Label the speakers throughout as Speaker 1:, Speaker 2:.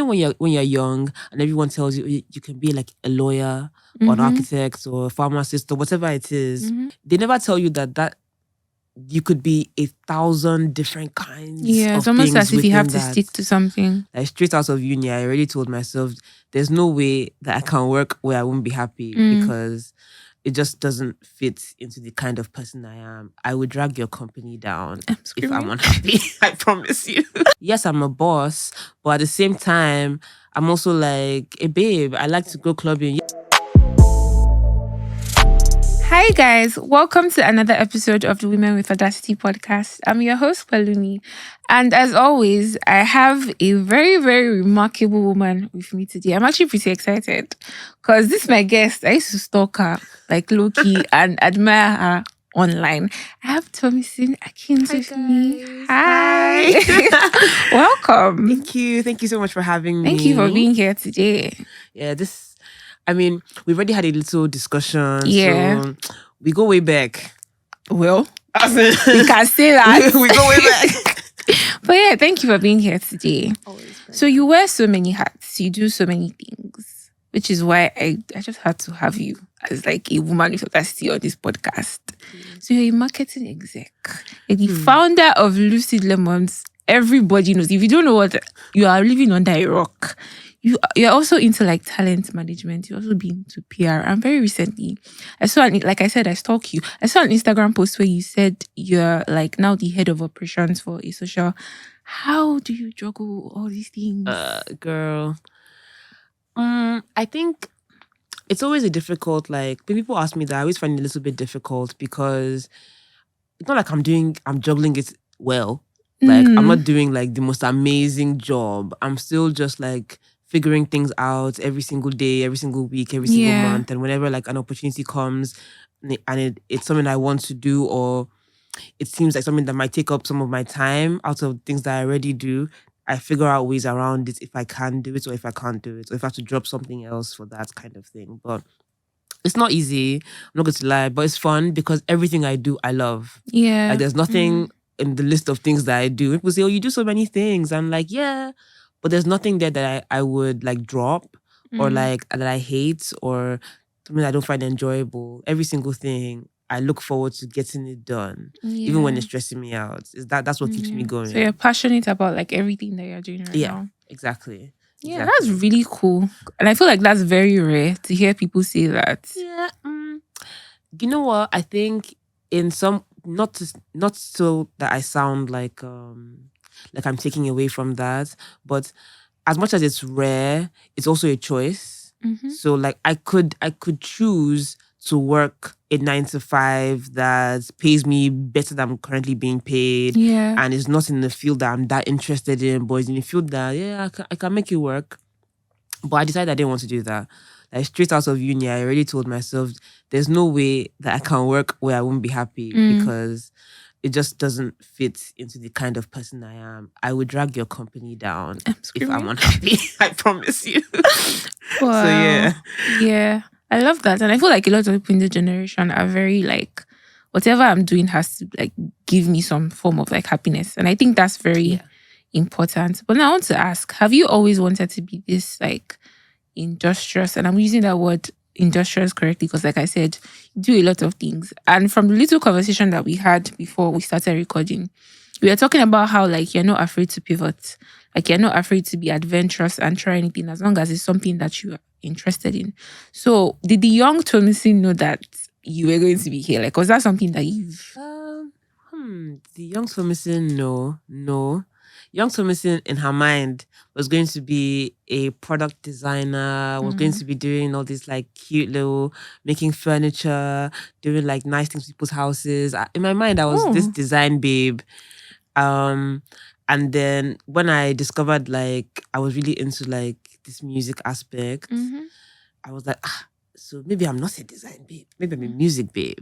Speaker 1: when you're young and everyone tells you you can be like a lawyer or an architect or a pharmacist or whatever it is. They never tell you that you could be 1,000 different kinds of
Speaker 2: it's almost
Speaker 1: things
Speaker 2: as if you have to
Speaker 1: within that.
Speaker 2: stick to something.
Speaker 1: Like straight out of uni, I already told myself there's no way that I can work where I won't be happy because it just doesn't fit into the kind of person I am. I would drag your company down if I'm unhappy. I promise you. Yes, I'm a boss, but at the same time, I'm also like, hey babe, I like to go clubbing.
Speaker 2: Hi guys, welcome to another episode of the Women with Audacity podcast. I'm your host, Pelumi. And as always, I have a very, very remarkable woman with me today. I'm actually pretty excited because this is my guest. I used to stalk her like low-key and admire her online. I have Tomisin Akins with me. Hi. Welcome.
Speaker 1: Thank you. Thank you so much for having me.
Speaker 2: Thank you for being here today.
Speaker 1: Yeah, we've already had a little discussion.
Speaker 2: Yeah.
Speaker 1: So we go way back.
Speaker 2: Well, we can say that.
Speaker 1: We go way back.
Speaker 2: But yeah, thank you for being here today. So you wear so many hats. You do so many things, which is why I just had to have you as like a woman with audacity on this podcast. So you're a marketing exec. You're the founder of Lucid Lemons. Everybody knows. If you don't know what, you are living under a rock. You're also into like talent management. You're also been to PR. And very recently, I saw, like I said, I stalk you. I saw an Instagram post where you said you're like now the head of operations for a social. How do you juggle all these things?
Speaker 1: Girl. I think it's always a difficult, like, when people ask me that, I always find it a little bit difficult because it's not like I'm juggling it well. Like, I'm not doing like the most amazing job. I'm still just like figuring things out every single day, every single week, every single month. And whenever like an opportunity comes and it's something I want to do, or it seems like something that might take up some of my time out of things that I already do, I figure out ways around it if I can do it or if I can't do it, or if I have to drop something else for that kind of thing. But it's not easy. I'm not going to lie, but it's fun because everything I do, I love.
Speaker 2: Yeah.
Speaker 1: Like there's nothing in the list of things that I do. People say, oh, you do so many things. I'm like, yeah. But there's nothing there that I would like drop or like that I hate or something I don't find enjoyable. Every single thing, I look forward to getting it done, even when it's stressing me out. That's what keeps me going.
Speaker 2: So you're passionate about like everything that you're doing right now.
Speaker 1: Exactly.
Speaker 2: Yeah, that's really cool. And I feel like that's very rare to hear people say that.
Speaker 1: Yeah. You know what? I think in some, not so that I sound like I'm taking away from that, but as much as it's rare, it's also a choice. So like I could choose to work a 9 to 5 that pays me better than I'm currently being paid.
Speaker 2: Yeah.
Speaker 1: And it's not in the field that I'm that interested in, but it's in the field that, I can make it work. But I decided I didn't want to do that. Like straight out of uni, I already told myself there's no way that I can work where I won't be happy because it just doesn't fit into the kind of person I am. I would drag your company down if I'm unhappy. I promise you.
Speaker 2: Wow.
Speaker 1: So yeah.
Speaker 2: Yeah. I love that. And I feel like a lot of people in the generation are very like, whatever I'm doing has to like give me some form of like happiness. And I think that's very important. But now I want to ask, have you always wanted to be this like industrious? And I'm using that word industrious correctly because like I said, you do a lot of things. And from the little conversation that we had before we started recording, we were talking about how like you're not afraid to pivot. Like you're not afraid to be adventurous and try anything as long as it's something that you are interested in. So did the young Tomisin know that you were going to be here? Like was that something that you've...
Speaker 1: The young Tomisin, no. Young Tomisin in her mind was going to be a product designer, was going to be doing all this like cute little, making furniture, doing like nice things to people's houses. In my mind, I was this design babe. And then when I discovered like I was really into like this music aspect, I was like, so maybe I'm not a design babe. Maybe I'm a music babe.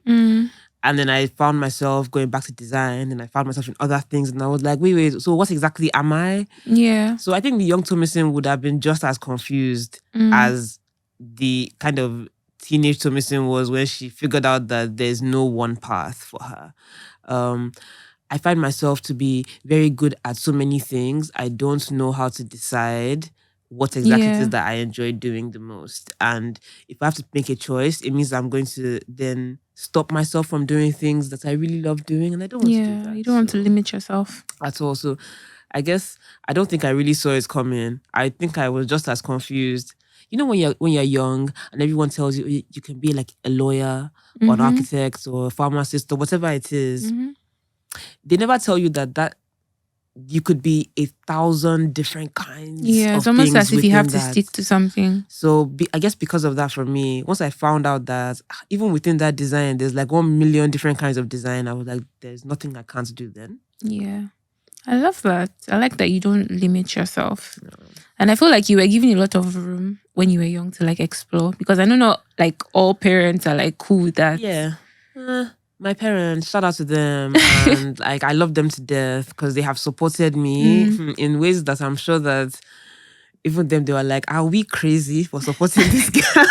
Speaker 1: And then I found myself going back to design and I found myself in other things. And I was like, wait, so what exactly am I?
Speaker 2: Yeah.
Speaker 1: So I think the young Tomisin would have been just as confused as the kind of teenage Tomisin was when she figured out that there's no one path for her. I find myself to be very good at so many things. I don't know how to decide what exactly it
Speaker 2: Yeah.
Speaker 1: is that I enjoy doing the most. And if I have to make a choice, it means I'm going to then stop myself from doing things that I really love doing, and I don't want to do
Speaker 2: Yeah.
Speaker 1: that.
Speaker 2: You don't want to
Speaker 1: So,
Speaker 2: limit yourself.
Speaker 1: at all. So I guess I don't think I really saw it coming. I think I was just as confused. You know, when you're young and everyone tells you you can be like a lawyer or an architect or a pharmacist or whatever it is, they never tell you that you could be 1,000 different kinds
Speaker 2: Yeah,
Speaker 1: of
Speaker 2: it's almost
Speaker 1: things
Speaker 2: as if you have
Speaker 1: within
Speaker 2: to
Speaker 1: that.
Speaker 2: stick to something.
Speaker 1: So I guess because of that, for me, once I found out that even within that design, there's like 1 million different kinds of design, I was like, there's nothing I can't do then.
Speaker 2: Yeah. I love that. I like that you don't limit yourself. No. And I feel like you were given a lot of room when you were young to like explore, because I know not like all parents are like cool with that.
Speaker 1: Yeah. My parents, shout out to them. And like, I love them to death because they have supported me in ways that I'm sure that even them, they were like, are we crazy for supporting this girl?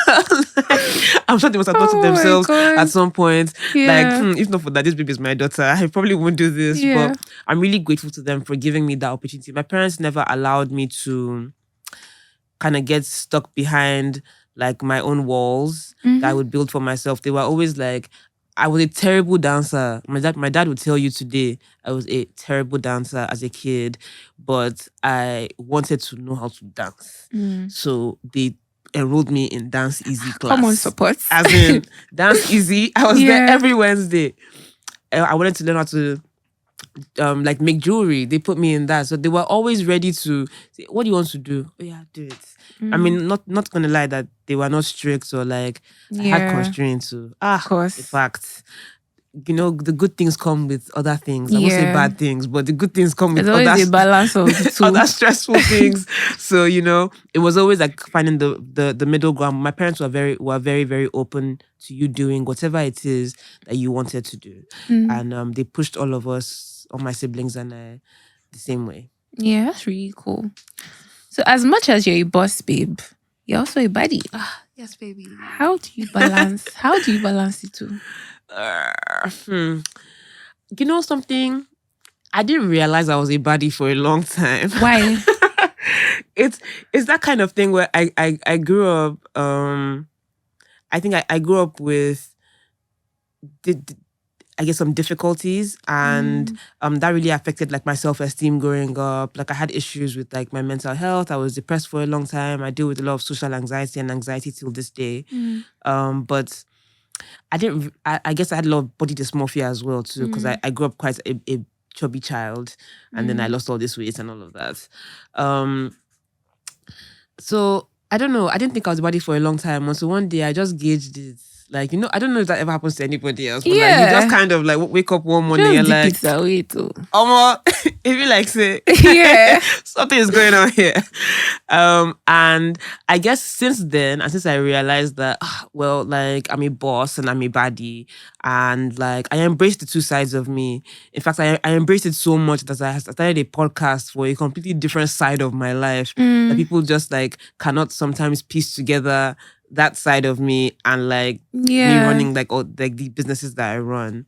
Speaker 1: I'm sure they must have thought to themselves at some point, like, if not for that, this baby is my daughter, I probably won't do this.
Speaker 2: Yeah.
Speaker 1: But I'm really grateful to them for giving me that opportunity. My parents never allowed me to kind of get stuck behind like my own walls that I would build for myself. They were always like, I was a terrible dancer. My dad would tell you today I was a terrible dancer as a kid, but I wanted to know how to dance. So they enrolled me in Dance Easy class.
Speaker 2: Common support.
Speaker 1: As in Dance Easy. I was there every Wednesday. I wanted to learn how to like make jewelry. They put me in that. So they were always ready to say, what do you want to do? Oh yeah, do it. I mean, not gonna lie that they were not strict or like I had constraints to
Speaker 2: of course.
Speaker 1: In fact, you know, the good things come with other things. I won't say bad things, but the good things come with
Speaker 2: There's always a balance of the two.
Speaker 1: Other stressful things. So, you know, it was always like finding the middle ground. My parents were very, very open to you doing whatever it is that you wanted to do. And they pushed all of us, all my siblings and I, the same way.
Speaker 2: Yeah, that's really cool. So as much as you're a boss, babe, you're also a baddie.
Speaker 1: Yes, baby.
Speaker 2: How do you balance the two?
Speaker 1: You know something? I didn't realize I was a baddie for a long time.
Speaker 2: Why?
Speaker 1: It's that kind of thing where I grew up. I think I grew up with I guess some difficulties, and that really affected like my self-esteem growing up. Like I had issues with like my mental health. I was depressed for a long time. I deal with a lot of social anxiety and anxiety till this day. But I guess I had a lot of body dysmorphia as well too, because I grew up quite a chubby child, and then I lost all this weight and all of that. So I don't know. I didn't think I was a baddie for a long time. So one day I just gauged it. Like, you know, I don't know if that ever happens to anybody else. But like, you just kind of like wake up one morning and like,
Speaker 2: it's that way too.
Speaker 1: If you like say, something is going on here. And I guess since then, and since I realized that, well, like I'm a boss and I'm a baddie, and like I embraced the two sides of me. In fact, I embraced it so much that I started a podcast for a completely different side of my life that people just like cannot sometimes piece together that side of me and like me running like all like the businesses that I run.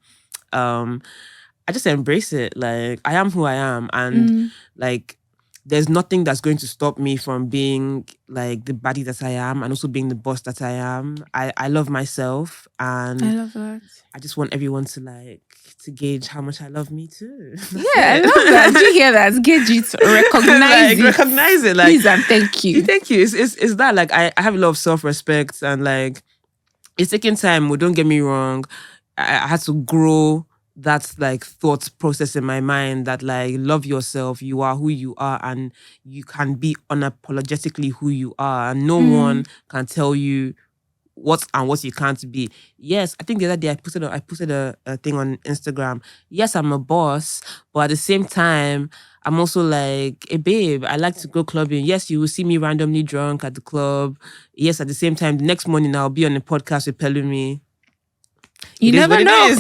Speaker 1: I just embrace it. Like I am who I am, and like there's nothing that's going to stop me from being like the baddie that I am and also being the boss that I am. I love myself, and
Speaker 2: I love that.
Speaker 1: I just want everyone to gauge how much I love me too.
Speaker 2: I love that. Did you hear that? Gauge it, recognize it.
Speaker 1: Recognize it. Like,
Speaker 2: please and thank you.
Speaker 1: Thank you. It's that like I have a lot of self-respect, and like it's taking time. Well, don't get me wrong. I had to grow that like thought process in my mind that like love yourself, you are who you are, and you can be unapologetically who you are, and no one can tell you what you can't be. Yes, I think the other day I posted a thing on Instagram. Yes, I'm a boss, but at the same time, I'm also like a babe. I like to go clubbing. Yes, you will see me randomly drunk at the club. Yes, at the same time, the next morning I'll be on a podcast with Pelumi.
Speaker 2: You never know.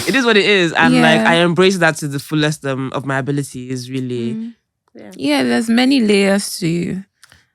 Speaker 1: It is what it is. And like I embrace that to the fullest of my abilities, really.
Speaker 2: Yeah, there's many layers to you.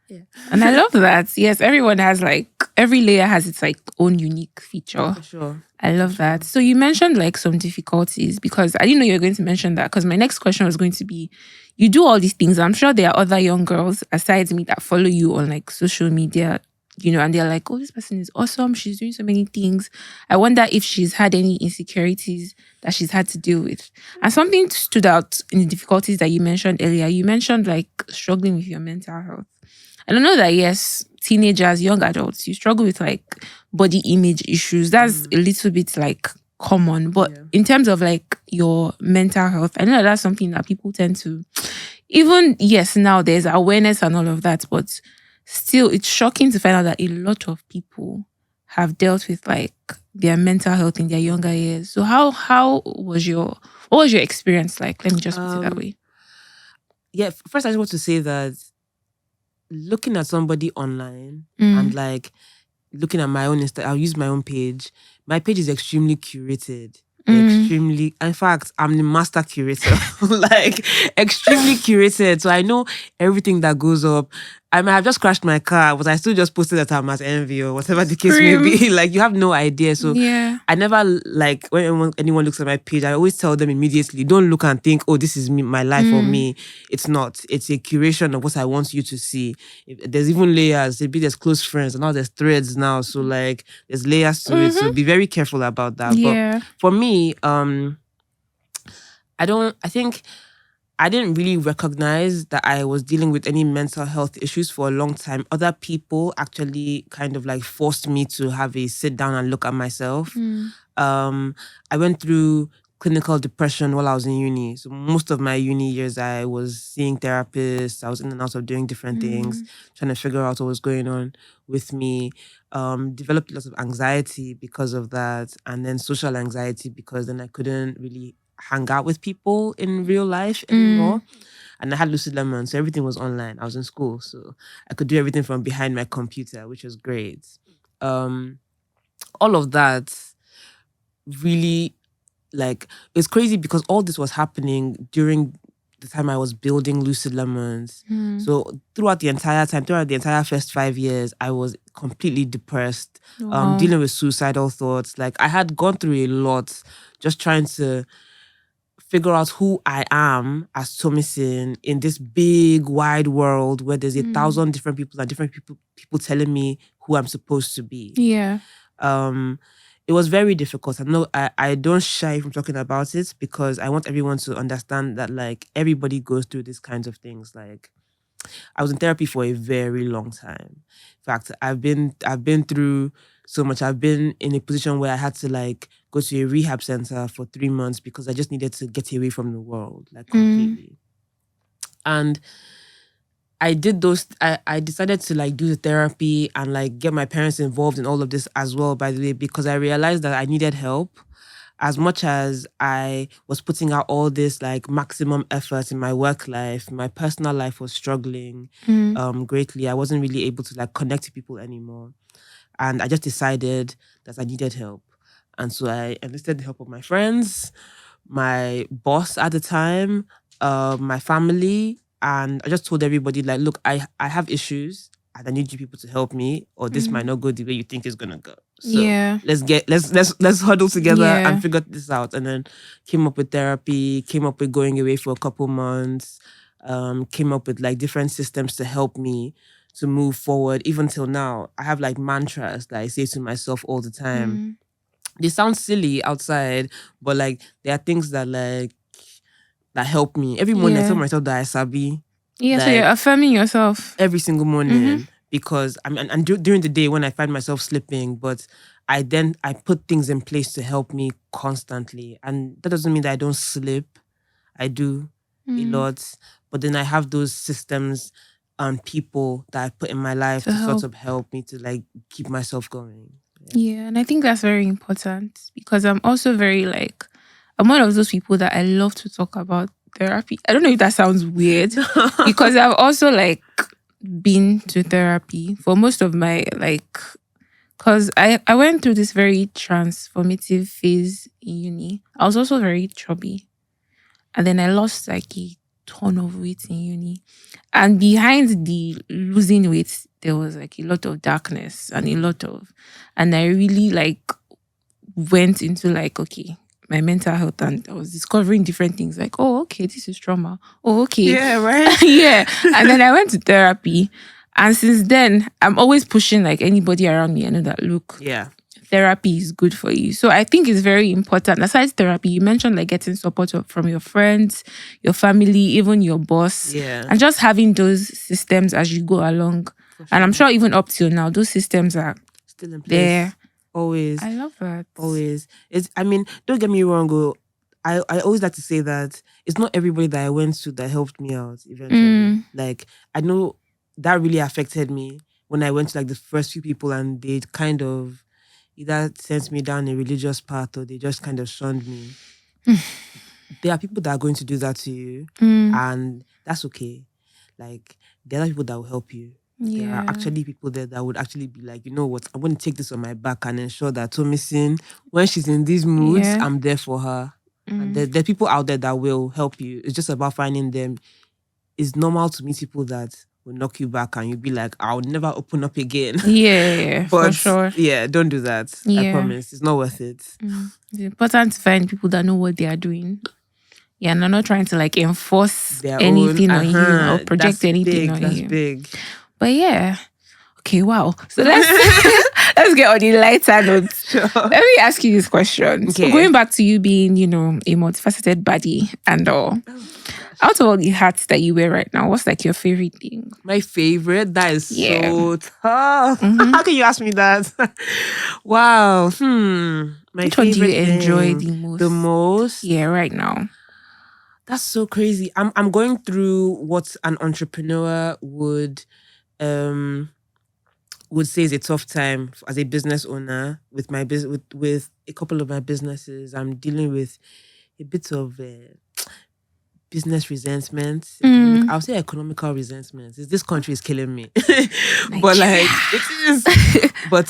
Speaker 2: Yeah. And I love that. Yes, everyone has like, every layer has its like own unique feature.
Speaker 1: For sure.
Speaker 2: I love that. So you mentioned like some difficulties, because I didn't know you were going to mention that, because my next question was going to be, you do all these things. I'm sure there are other young girls aside me that follow you on like social media, and they're like, oh, this person is awesome. She's doing so many things. I wonder if she's had any insecurities that she's had to deal with. And something stood out in the difficulties that you mentioned earlier. You mentioned like struggling with your mental health. And I know that, yes, teenagers, young adults, you struggle with like body image issues. That's a little bit like common. But in terms of like your mental health, I know that that's something that people tend to, even, yes, now there's awareness and all of that, but still it's shocking to find out that a lot of people have dealt with like their mental health in their younger years. So what was your experience like? Let me just put it that way.
Speaker 1: Yeah, first I just want to say that looking at somebody online and like looking at my own I'll use my own page. My page is extremely curated. Extremely, in fact, I'm the master curator. Like extremely curated. So I know everything that goes up. I might have just crashed my car, but I still just posted that I'm at envy or whatever the case may be. Like you have no idea. So I never like when anyone looks at my page, I always tell them immediately, don't look and think, oh, this is me, my life or me. It's not. It's a curation of what I want you to see. There's even layers. There's close friends and now there's threads now. So like there's layers to it. So be very careful about that.
Speaker 2: Yeah.
Speaker 1: But for me, I didn't really recognize that I was dealing with any mental health issues for a long time. Other people actually kind of like forced me to have a sit down and look at myself. I went through clinical depression while I was in uni. So most of my uni years, I was seeing therapists. I was in and out of doing different things, trying to figure out what was going on with me. Developed lots of anxiety because of that. And then social anxiety because then I couldn't really hang out with people in real life anymore. And I had Lucid Lemons, so everything was online. I was in school, so I could do everything from behind my computer, which was great. All of that really, like, it's crazy because all this was happening during the time I was building Lucid Lemons. So throughout the entire first 5 years, I was completely depressed, dealing with suicidal thoughts. Like I had gone through a lot, just trying to figure out who I am as Tomisin in this big, wide world where there's 1,000 different people and different people telling me who I'm supposed to be.
Speaker 2: Yeah.
Speaker 1: It was very difficult. I don't shy from talking about it because I want everyone to understand that like everybody goes through these kinds of things. Like I was in therapy for a very long time. In fact, I've been through so much. I've been in a position where I had to like go to a rehab center for 3 months because I just needed to get away from the world, like completely. And I did those. I decided to like do the therapy and like get my parents involved in all of this as well, by the way, because I realized that I needed help. As much as I was putting out all this like maximum effort in my work life, my personal life was struggling greatly. I wasn't really able to like connect to people anymore. And I just decided that I needed help. And so I enlisted the help of my friends, my boss at the time, my family. And I just told everybody like, look, I have issues and I need you people to help me or this might not go the way you think it's going to go. So let's huddle together and figure this out. And then came up with therapy, came up with going away for a couple months, came up with like different systems to help me to move forward. Even till now, I have like mantras that I say to myself all the time. They sound silly outside, but like there are things that like that help me. Every morning I tell myself that I sabi.
Speaker 2: Yeah, like, so you're affirming yourself
Speaker 1: every single morning because during the day when I find myself slipping, but I put things in place to help me constantly. And that doesn't mean that I don't slip. I do a lot. But then I have those systems and people that I put in my life to sort of help me to like keep myself going.
Speaker 2: Yeah, and I think that's very important because I'm also very like, I'm one of those people that I love to talk about therapy. I don't know if that sounds weird because I've also like been to therapy for most of my like, because I went through this very transformative phase in uni. I was also very chubby. And then I lost like a ton of weight in uni. And behind the losing weight, there was like a lot of darkness and I really like went into like, okay, my mental health, and I was discovering different things like, oh, okay, this is trauma. Oh, okay.
Speaker 1: Yeah, right?
Speaker 2: Yeah. And then I went to therapy. And since then, I'm always pushing like anybody around me. I know that, look,
Speaker 1: Yeah.
Speaker 2: therapy is good for you. So I think it's very important. Aside therapy, you mentioned like getting support from your friends, your family, even your boss.
Speaker 1: Yeah.
Speaker 2: And just having those systems as you go along.
Speaker 1: For
Speaker 2: And I'm
Speaker 1: sure.
Speaker 2: sure even up till now, those systems are
Speaker 1: Still in place.
Speaker 2: there.
Speaker 1: Always.
Speaker 2: I love that.
Speaker 1: Always. I mean, don't get me wrong. I always like to say that it's not everybody that I went to that helped me out eventually. Like, I know that really affected me when I went to like the first few people, and they kind of either sent me down a religious path or they just kind of shunned me. There are people that are going to do that to you, and that's okay. Like, there are people that will help you.
Speaker 2: Yeah.
Speaker 1: There are actually people there that would actually be like, you know what, I'm going to take this on my back and ensure that Tomisin, when she's in these moods, I'm there for her. And there are people out there that will help you. It's just about finding them. It's normal to meet people that will knock you back and you'll be like, I'll never open up again.
Speaker 2: Yeah,
Speaker 1: but
Speaker 2: for sure.
Speaker 1: Yeah, don't do that.
Speaker 2: Yeah.
Speaker 1: I promise. It's not worth it.
Speaker 2: It's important to find people that know what they are doing. Yeah, and they're not trying to like enforce anything on you or project anything on you.
Speaker 1: That's big.
Speaker 2: But yeah. Okay, wow. So let's get on the lighter note. Sure. Let me ask you this question. Okay. So going back to you being, a multifaceted baddie and all. Out of all the hats that you wear right now, what's like your favorite thing?
Speaker 1: My favorite? That is so tough. How can you ask me that? Wow.
Speaker 2: Which one do you enjoy the most?
Speaker 1: The most?
Speaker 2: Yeah, right now.
Speaker 1: That's so crazy. I'm going through what an entrepreneur would say is a tough time as a business owner with my with a couple of my businesses. I'm dealing with a bit of business resentment. I'll say economical resentment. This country is killing me. But like it is. But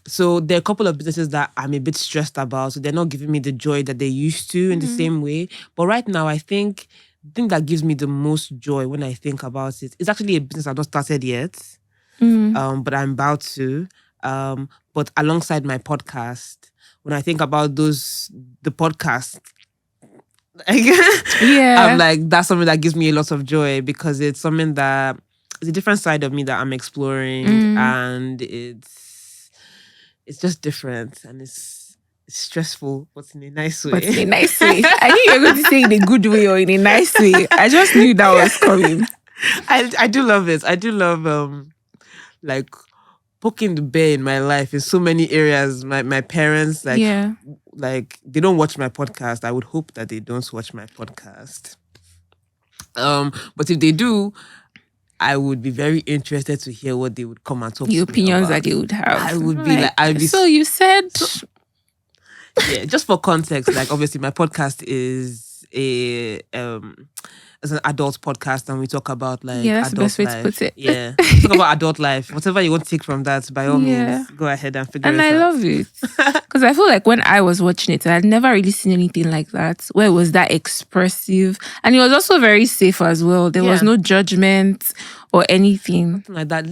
Speaker 1: so there are a couple of businesses that I'm a bit stressed about. So they're not giving me the joy that they used to in the same way. But right now, I think the thing that gives me the most joy when I think about it is actually a business I've not started yet. But I'm about to. But alongside my podcast, when I think about the podcast, I'm like, that's something that gives me a lot of joy because it's something that it's a different side of me that I'm exploring, and it's just different and it's stressful, but in a nice way.
Speaker 2: I knew you were going to say in a good way or in a nice way. I just knew that was coming.
Speaker 1: I do love it. I do love like poking the bear in my life in so many areas. My parents like they don't watch my podcast. I would hope that they don't watch my podcast. But if they do, I would be very interested to hear what they would come and talk to me about. The opinions
Speaker 2: that they would have.
Speaker 1: I would be like,
Speaker 2: so you said...
Speaker 1: Yeah, just for context, like obviously my podcast is it's an adult podcast, and we talk about like
Speaker 2: that's
Speaker 1: adult
Speaker 2: the best way
Speaker 1: life.
Speaker 2: to put it.
Speaker 1: Yeah, talk about adult life. Whatever you want to take from that, by all means, go ahead and figure it out.
Speaker 2: And I love it because I feel like when I was watching it, I had never really seen anything like that where it was that expressive, and it was also very safe as well. There was no judgment or anything.
Speaker 1: Nothing like that.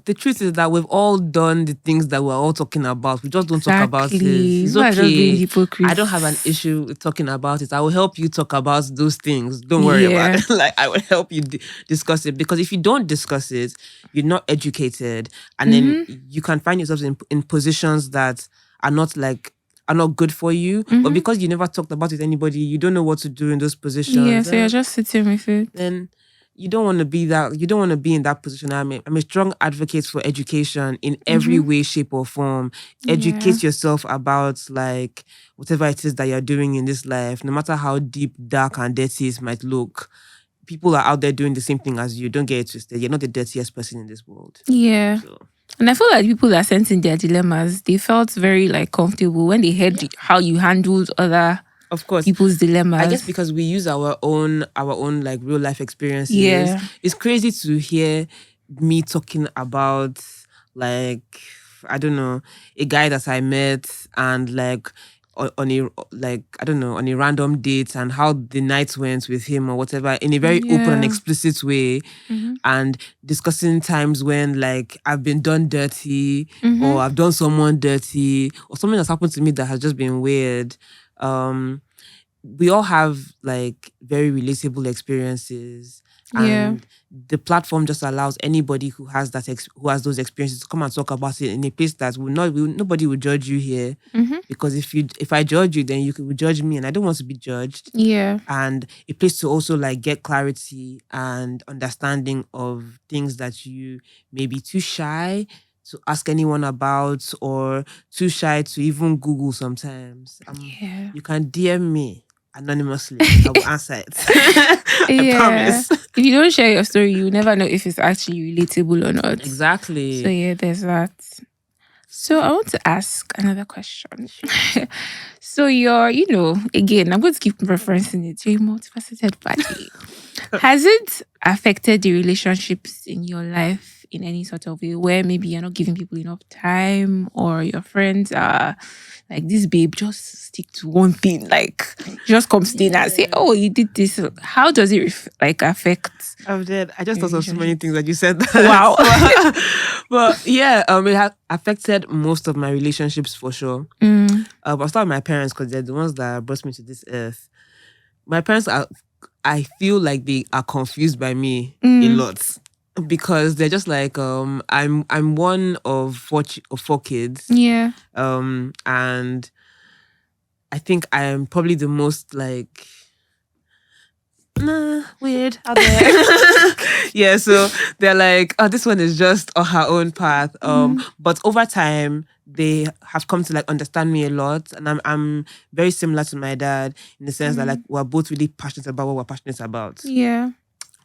Speaker 1: The truth is that we've all done the things that we're all talking about. We just don't talk about it. It's okay. I don't have an issue with talking about it. I will help you talk about those things. Don't worry about it. Like I will help you discuss it, because if you don't discuss it, you're not educated, and then you can find yourself in positions that are not good for you. But because you never talked about it with anybody, you don't know what to do in those positions.
Speaker 2: Yeah, so you're just sitting with it.
Speaker 1: Then you don't want to be that. You don't want to be in that position. I'm a strong advocate for education in every way, shape, or form. Educate yourself about like whatever it is that you're doing in this life, no matter how deep, dark, and dirty it might look. People are out there doing the same thing as you. Don't get it twisted. You're not the dirtiest person in this world.
Speaker 2: Yeah. So. And I feel like people that sent in their dilemmas, they felt very like comfortable when they heard how you handled other people's dilemmas.
Speaker 1: I guess because we use our own like real life experiences.
Speaker 2: Yeah.
Speaker 1: It's crazy to hear me talking about like, I don't know, a guy that I met and like on a random date, and how the night went with him or whatever in a very open and explicit way, and discussing times when like I've been done dirty or I've done someone dirty or something that's happened to me that has just been weird. we all have like very relatable experiences, and the platform just allows anybody who has who has those experiences to come and talk about it in a place that nobody will judge you here. Because if I judge you, then you will judge me, and I don't want to be judged. And a place to also like get clarity and understanding of things that you may be too shy to ask anyone about, or too shy to even Google sometimes. You can DM me anonymously. I will answer it. I promise.
Speaker 2: If you don't share your story, you never know if it's actually relatable or not.
Speaker 1: Exactly.
Speaker 2: So yeah, there's that. So I want to ask another question. So you're, again, I'm going to keep referencing it. You're a multifaceted Baddie. Has it affected the relationships in your life in any sort of way where maybe you're not giving people enough time, or your friends are like, this babe, just stick to one thing, like just come stay and say, oh, you did this. How does it affect?
Speaker 1: I just thought of so many things that you said.
Speaker 2: Wow.
Speaker 1: But yeah, it has affected most of my relationships for sure. I'll start with my parents because they're the ones that brought me to this earth. My parents I feel like they are confused by me a lot, because they're just like, I'm one of four kids.
Speaker 2: Yeah.
Speaker 1: And I think I am probably the most like weird out there. Yeah, so they're like, oh, this one is just on her own path. But over time, they have come to like understand me a lot, and I'm very similar to my dad in the sense that like we're both really passionate about what we're passionate about.
Speaker 2: Yeah.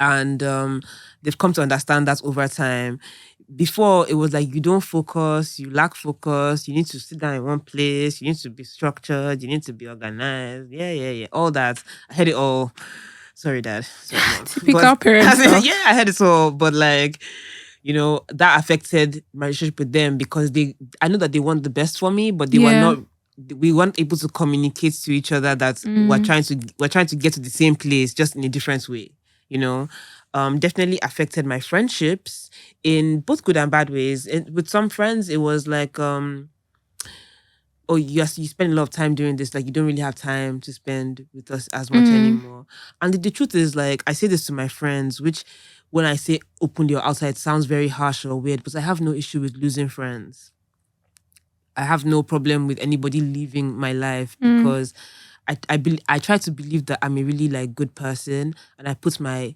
Speaker 1: And they've come to understand that over time. Before, it was like, you don't focus, you lack focus, you need to sit down in one place, you need to be structured, you need to be organized. Yeah. All that. I had it all. Sorry, Dad. Sorry, Mom.
Speaker 2: Typical parents.
Speaker 1: Yeah, I had it all. But like, that affected my relationship with them, because I know that they want the best for me, but we weren't able to communicate to each other that we're trying to get to the same place, just in a different way. Definitely affected my friendships in both good and bad ways. With some friends, it was like, oh, yes, you spend a lot of time doing this, like you don't really have time to spend with us as much anymore. And the truth is, like, I say this to my friends, which when I say openly or outside, it sounds very harsh or weird, but I have no issue with losing friends. I have no problem with anybody leaving my life, because I try to believe that I'm a really like good person, and I put my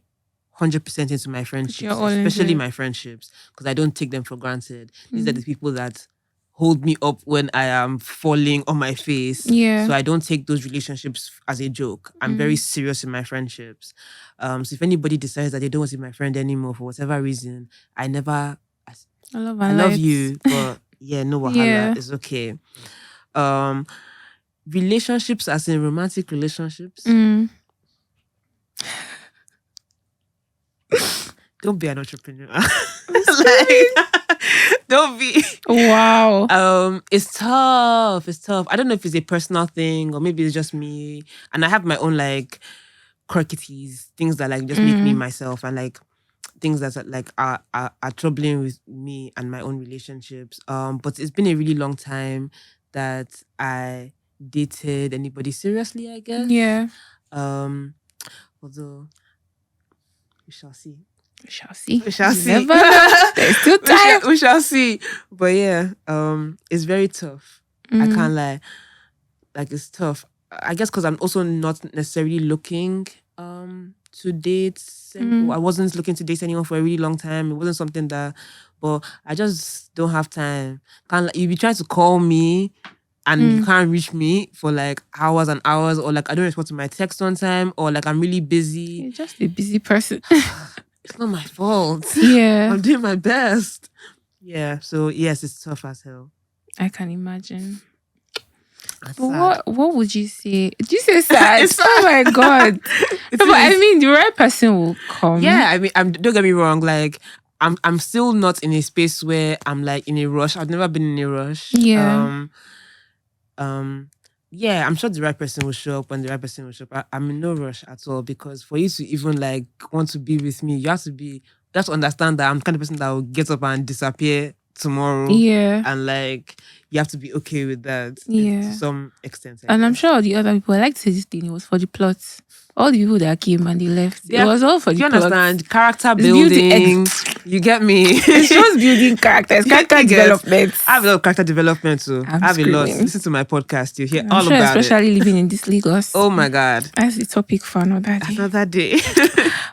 Speaker 1: 100% into my friendships, especially my friendships, because I don't take them for granted. These are the people that hold me up when I am falling on my face.
Speaker 2: Yeah.
Speaker 1: So I don't take those relationships as a joke. I'm very serious in my friendships. So if anybody decides that they don't want to be my friend anymore for whatever reason, I love you, but yeah, no wahala, it's okay. Relationships, as in romantic relationships. Don't be an entrepreneur. Don't be.
Speaker 2: Wow.
Speaker 1: It's tough. I don't know if it's a personal thing or maybe it's just me. And I have my own like quirkities, things that like just make me myself, and like things that like are troubling with me and my own relationships. But it's been a really long time that I dated anybody seriously, I guess.
Speaker 2: Yeah.
Speaker 1: Although we shall see.
Speaker 2: We shall see.
Speaker 1: Never
Speaker 2: know. There's still time.
Speaker 1: We shall see. But yeah, it's very tough. I can't lie. Like, it's tough. I guess because I'm also not necessarily looking to date. I wasn't looking to date anyone for a really long time. It wasn't something that, but I just don't have time. You be trying to call me and you can't reach me for like hours and hours, or like I don't respond to my text on time, or like I'm really busy.
Speaker 2: You're just a busy person.
Speaker 1: It's not my fault.
Speaker 2: Yeah.
Speaker 1: I'm doing my best. Yeah. So yes, it's tough as hell.
Speaker 2: I can imagine.
Speaker 1: But
Speaker 2: what would you say? Did you say sad? Oh my God. No, but I mean, the right person will come.
Speaker 1: Yeah, I mean, don't get me wrong. Like, I'm still not in a space where I'm like in a rush. I've never been in a rush.
Speaker 2: Yeah.
Speaker 1: Yeah, I'm sure the right person will show up when the right person will show up. I'm in no rush at all, because for you to even like want to be with me, you have to understand that I'm the kind of person that will get up and disappear tomorrow.
Speaker 2: Yeah.
Speaker 1: And like you have to be okay with that to some extent.
Speaker 2: And I'm sure the other people, I like to say this thing, it was for the plots. All the people that came and they left, it was all for the plots.
Speaker 1: You understand? Character building. You get me?
Speaker 2: It's just building characters, character development.
Speaker 1: I have a lot of character development too. I have a lot. Listen to my podcast. You hear all about
Speaker 2: especially living in this Lagos.
Speaker 1: Oh my God.
Speaker 2: That's the topic for another day.
Speaker 1: Another day.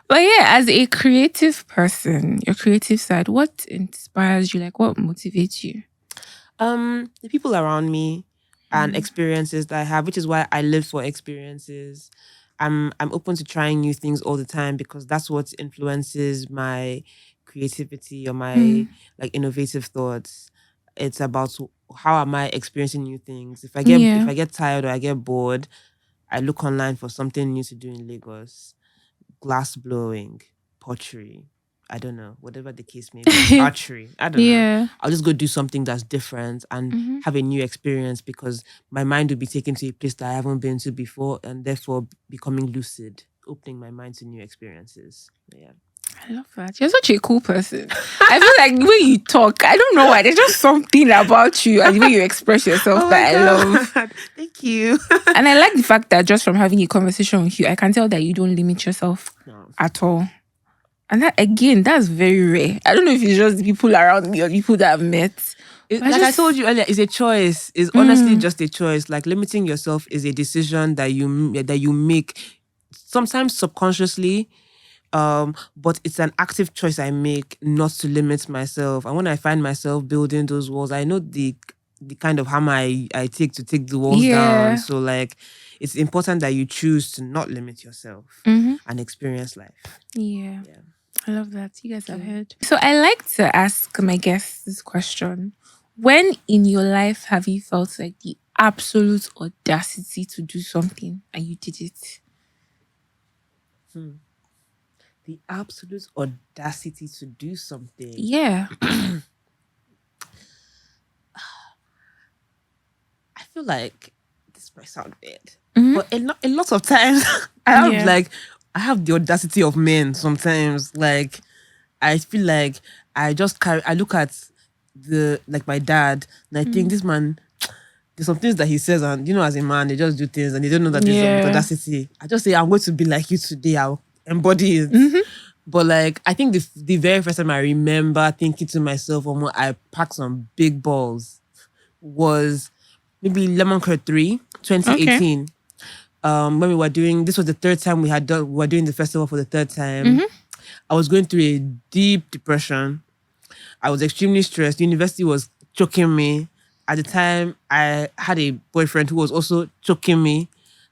Speaker 2: But yeah, as a creative person, your creative side, what inspires you? Like, what motivates you?
Speaker 1: The people around me and experiences that I have, which is why I live for experiences. I'm open to trying new things all the time because that's what influences my creativity or my like innovative thoughts. It's about how am I experiencing new things. If I get tired or I get bored, I look online for something new to do in Lagos. Glass blowing, pottery, I don't know, whatever the case may be, archery, I don't know. I'll just go do something that's different and have a new experience because my mind will be taken to a place that I haven't been to before and therefore becoming lucid, opening my mind to new experiences. Yeah.
Speaker 2: I love that. You're such a cool person. I feel like the way you talk, I don't know why, there's just something about you and the way you express yourself that I love.
Speaker 1: Thank you.
Speaker 2: And I like the fact that just from having a conversation with you, I can tell that you don't limit yourself at all. And that, again, that's very rare. I don't know if it's just the people around me or people that I've met.
Speaker 1: I told you earlier, it's a choice. It's honestly just a choice. Like limiting yourself is a decision that you make sometimes subconsciously. But it's an active choice I make not to limit myself. And when I find myself building those walls, I know the kind of hammer I take to take the walls down. So like, it's important that you choose to not limit yourself and experience life.
Speaker 2: Yeah. I love that. You guys have heard. So I like to ask my guests this question. When in your life have you felt like the absolute audacity to do something and you did it?
Speaker 1: The absolute audacity to do something.
Speaker 2: Yeah.
Speaker 1: I feel like this might sound weird, but a lot of times I have the audacity of men sometimes. Like, I feel like I look at my dad and I think this man, there's some things that he says and, as a man, they just do things and they don't know that there's audacity. I just say, I'm going to be like you today. I'll embody it. But like, I think the very first time I remember thinking to myself, I packed some big balls was maybe Lemon Curd 3, 2018. When we were doing, this was the third time we were doing the festival for the third time. I was going through a deep depression. I was extremely stressed. University was choking me. At the time, I had a boyfriend who was also choking me.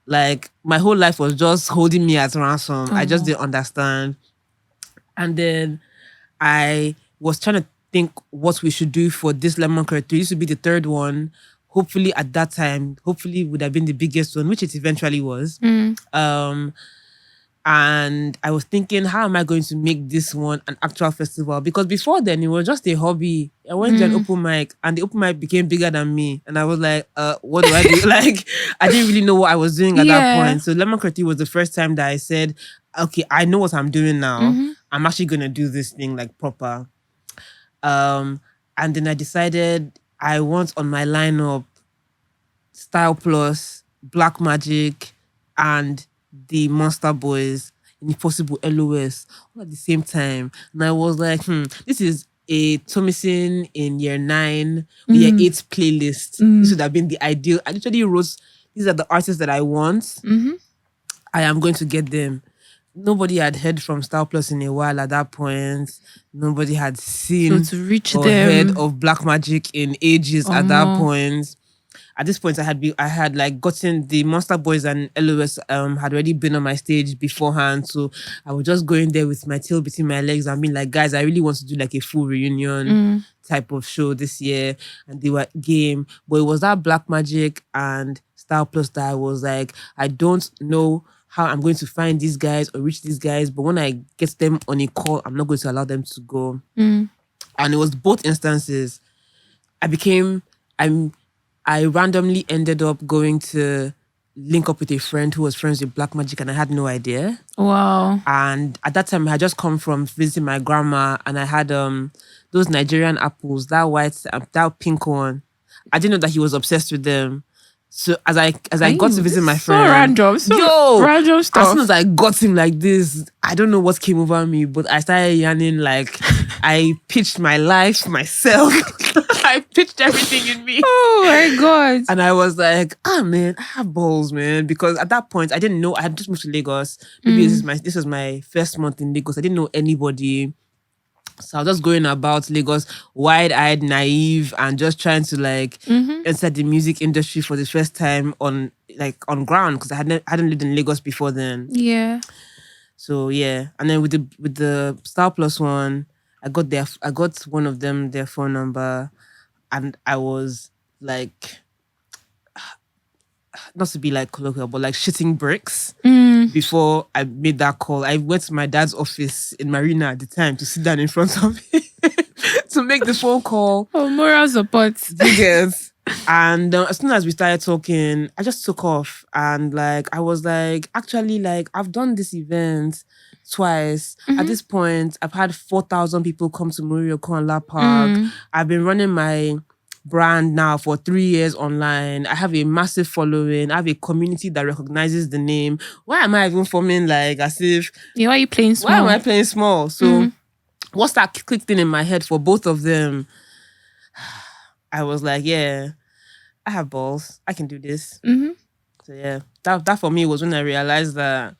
Speaker 1: Like, my whole life was just holding me as ransom. I just didn't understand. And then I was trying to think what we should do for this Lemon Curd 3. This would be the third one. Hopefully at that time, would have been the biggest one, which it eventually was. And I was thinking, how am I going to make this one an actual festival? Because before then, it was just a hobby. I went to an open mic and the open mic became bigger than me. And I was like, what do I do? Like, I didn't really know what I was doing at that point. So Lemon Curd was the first time that I said, okay, I know what I'm doing now. I'm actually going to do this thing like proper. And then I decided I want on my lineup Style Plus, Black Magic, and the Monster Boys, Impossible LOS, all at the same time. And I was like, this is a Tomisin in year 9, year 8 playlist. This would have been the ideal. I literally wrote, these are the artists that I want. I am going to get them. Nobody had heard from Style Plus in a while at that point. Nobody had seen
Speaker 2: to reach
Speaker 1: or
Speaker 2: them.
Speaker 1: heard of Black Magic in ages at that point. At this point, I had like gotten the Monster Boys and LOS had already been on my stage beforehand. So I was just going there with my tail between my legs and being like, guys, I really want to do like a full reunion type of show this year. And they were game. But it was that Black Magic and Style Plus that I was like, I don't know how I'm going to find these guys or reach these guys. But when I get them on a call, I'm not going to allow them to go. And it was both instances. I randomly ended up going to link up with a friend who was friends with Black Magic and I had no idea.
Speaker 2: Wow.
Speaker 1: And at that time, I had just come from visiting my grandma and I had those Nigerian apples, that white, that pink one. I didn't know that he was obsessed with them. So as I got to visit my
Speaker 2: So
Speaker 1: friend,
Speaker 2: random, random
Speaker 1: as
Speaker 2: stuff.
Speaker 1: soon as I got him like this, I don't know what came over me, but I started yarning like I pitched my life myself. I pitched everything in me.
Speaker 2: Oh my God.
Speaker 1: And I was like, man, I have balls, man. Because at that point, I didn't know. I had just moved to Lagos. Maybe this was my first month in Lagos. I didn't know anybody. So I was just going about Lagos, wide-eyed, naive, and just trying to like enter the music industry for the first time on ground, because I hadn't lived in Lagos before then.
Speaker 2: Yeah.
Speaker 1: So yeah, and then with the Star Plus one, I got one of them their phone number, and I was like, not to be like colloquial, but like shitting bricks before I made that call. I went to my dad's office in Marina at the time to sit down in front of him to make the phone call.
Speaker 2: Oh, moral support.
Speaker 1: Yes. And as soon as we started talking, I just took off. And like, I was like, actually, like, I've done this event twice. At this point, I've had 4,000 people come to Murioko and La Park. I've been running my brand now for 3 years online. I have a massive following. I have a community that recognizes the name. Why am I even forming like as if...
Speaker 2: Yeah, why are you playing small?
Speaker 1: Why am I playing small? So what's that clicked in my head for both of them? I was like, yeah, I have balls. I can do this. So yeah, that for me was when I realized that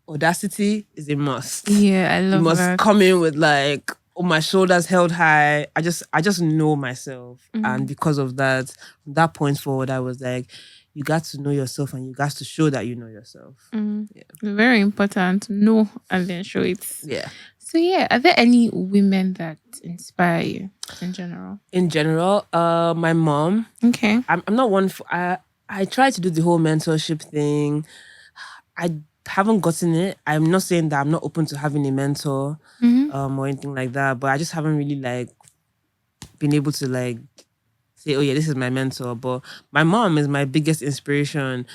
Speaker 1: Audacity is a must.
Speaker 2: Yeah, I love
Speaker 1: You must
Speaker 2: that.
Speaker 1: come in with like, my shoulders held high. I just know myself. And because of that, from that point forward, I was like, you got to know yourself and you got to show that you know yourself. Yeah.
Speaker 2: Very important. Know and then show it.
Speaker 1: Yeah.
Speaker 2: So yeah, are there any women that inspire you in general?
Speaker 1: In general, my mom.
Speaker 2: Okay.
Speaker 1: I'm not one for... I try to do the whole mentorship thing. I haven't gotten it. I'm not saying that I'm not open to having a mentor or anything like that, but I just haven't really like been able to like say, oh yeah, this is my mentor. But my mom is my biggest inspiration.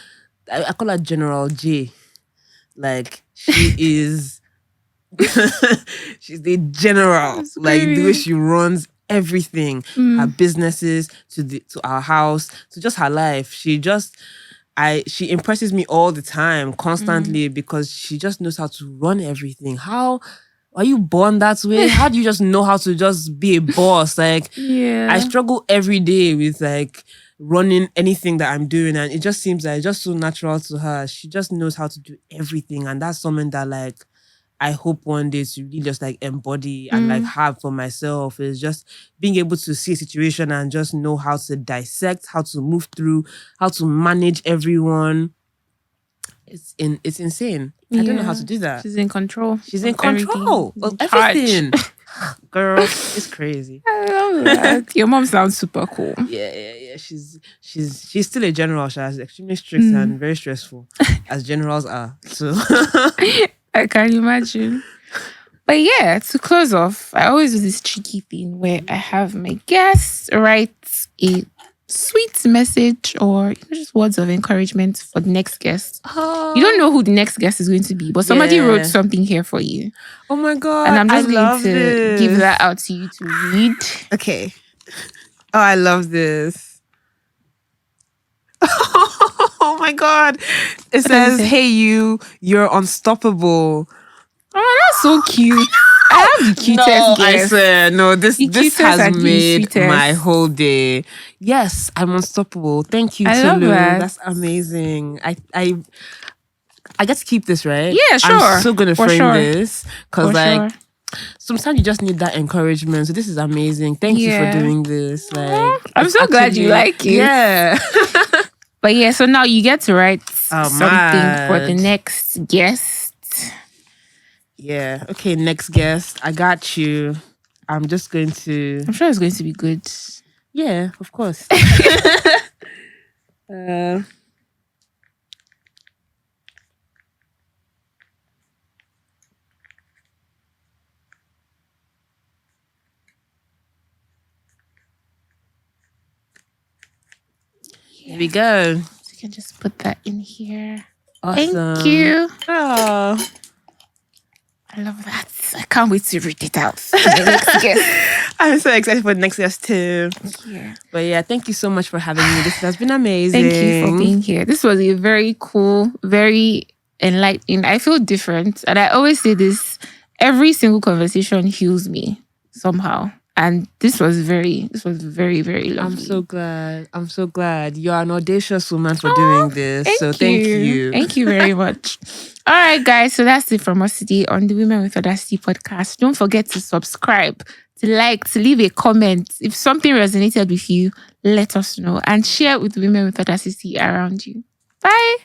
Speaker 1: I call her General J. Like, she is she's the general.
Speaker 2: That's
Speaker 1: like the way
Speaker 2: great.
Speaker 1: she runs everything, her businesses to our house, to just her life. She impresses me all the time, constantly, because she just knows how to run everything. How are you born that way? How do you just know how to just be a boss? Like,
Speaker 2: Yeah.
Speaker 1: I struggle every day with like running anything that I'm doing, and it just seems like it's just so natural to her. She just knows how to do everything, and that's something that like I hope one day to really just like embody and like have for myself, is just being able to see a situation and just know how to dissect, how to move through, how to manage everyone. It's insane. I don't know how to do that.
Speaker 2: She's in control.
Speaker 1: She's in
Speaker 2: of everything.
Speaker 1: control
Speaker 2: She's
Speaker 1: of
Speaker 2: in charge.
Speaker 1: everything. Girl, it's crazy.
Speaker 2: I love that. Your mom sounds super cool.
Speaker 1: Yeah. She's still a general. She's extremely strict and very stressful, as generals are. So
Speaker 2: I can imagine. But yeah, to close off, I always do this tricky thing where I have my guests write a sweet message or just words of encouragement for the next guest. You don't know who the next guest is going to be, but somebody wrote something here for you.
Speaker 1: Oh my God.
Speaker 2: And I'm just going to
Speaker 1: this.
Speaker 2: give that out to you to read.
Speaker 1: Okay. Oh, I love this. Oh my God. It says, hey, you're unstoppable.
Speaker 2: Oh, that's so cute. I have the cutest guest.
Speaker 1: I swear, no, this has
Speaker 2: and the
Speaker 1: made
Speaker 2: sweetest.
Speaker 1: my whole day. Yes, I'm unstoppable. Thank you,
Speaker 2: I love
Speaker 1: Tolu.
Speaker 2: that.
Speaker 1: That's amazing. I get to keep this, right?
Speaker 2: Yeah, sure.
Speaker 1: I'm so gonna
Speaker 2: For
Speaker 1: frame
Speaker 2: sure.
Speaker 1: this, because like sometimes you just need that encouragement. So this is amazing. Thank you for doing this. Like,
Speaker 2: I'm so glad you like it.
Speaker 1: Yeah.
Speaker 2: But yeah, so now you get to write something for the
Speaker 1: mad.
Speaker 2: next guest.
Speaker 1: Yeah. Okay, next guest. I got you. I'm just going to...
Speaker 2: I'm sure it's going to be good.
Speaker 1: Yeah, of course. Here we go.
Speaker 2: So you can just put that in here.
Speaker 1: Awesome.
Speaker 2: Thank you.
Speaker 1: Oh.
Speaker 2: I love that. I can't wait to read it out. The next guest.
Speaker 1: I'm so excited for the next guest too.
Speaker 2: Yeah.
Speaker 1: But yeah, thank you so much for having me. This has been amazing.
Speaker 2: Thank you for being here. This was a very cool, very enlightening. I feel different. And I always say this, every single conversation heals me somehow. And this was very, very lovely.
Speaker 1: I'm so glad. You're an audacious woman for doing this. Thank you.
Speaker 2: Thank you very much. All right, guys. So that's it from us today on the Women with Audacity podcast. Don't forget to subscribe, to like, to leave a comment. If something resonated with you, let us know and share with Women with Audacity around you. Bye.